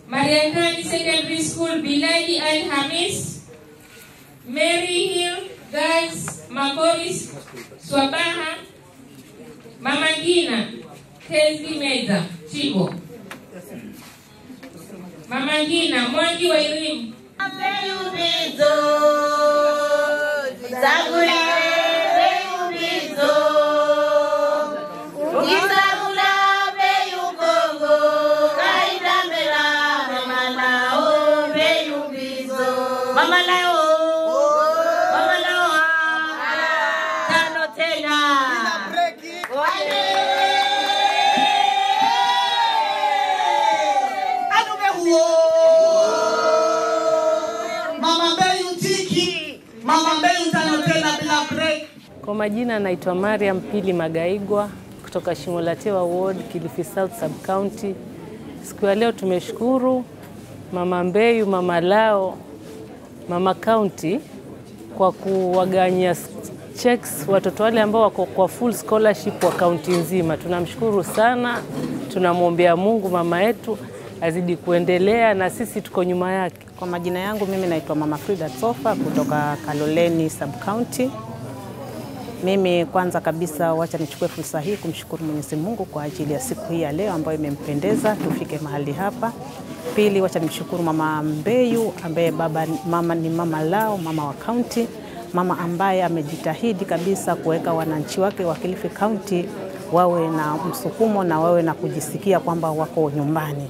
Mariangani Secondary School, Biladi Al-Hamis, Mary Hill Girls, Makoris, Swabaha, Mama Ngina, Tezi Meza, Chibo. Mama Ngina, Mwangi wa Irimu. Mama lao tano tena. Mama Mbeyu tiki, Mama Mbeyu tano tena bila break. Kwa majina naitwa Mariam Pili Magaigwa kutoka Shimolatewa Ward, Kilifi South Sub County. Siku ya leo tumeshukuru Mama Mbeyu, Mama Lao, Mama County kwa kuwaganyia checks watoto wale ambao wako kwa full scholarship wa county nzima. Tunamshukuru sana, tunamwombea Mungu mama yetu azidi kuendelea na sisi tuko nyuma yake. Kwa majina yangu mimi naitwa Mama Frida Sofa kutoka Kaloleni Sub County. Mimi kwanza kabisa wacha nichukue fursa hii kumshukuru Mwenyezi Mungu kwa ajili ya siku hii ya leo ambayo imempendeza tufike mahali hapa. Pili, wacha nimshukuru Mama Mbeyu ambaye mama ni Mama Lao, mama wa county, mama ambaye amejitahidi kabisa kuweka wananchi wake wa Kilifi County wawe na msukumo na wawe na kujisikia kwamba wako nyumbani.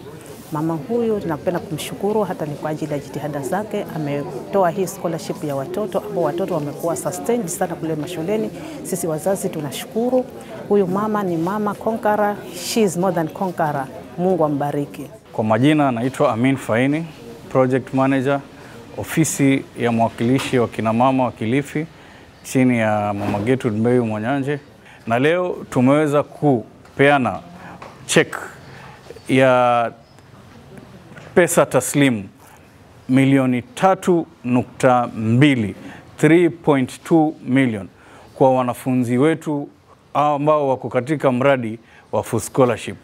Mama huyu tunapenda kumshukuru hata ni kwa ajili ya jitihada zake. Ametoa hii scholarship ya watoto ambao watoto wamekuwa sustained sana kule mashuleni. Sisi wazazi tunashukuru. Huyu mama ni mama conqueror, she is more than conqueror. Mungu ambariki. Kwa majina naitwa Amin Faini, project manager ofisi ya mwakilishi wa kina mama wa Kilifi chini ya Mama Gertrude Mbeyu Mwanyanje, na leo tumeweza kupeana check ya pesa taslimu milioni 3.2, 3.2 million kwa wanafunzi wetu ambao wako katika mradi wa full scholarship.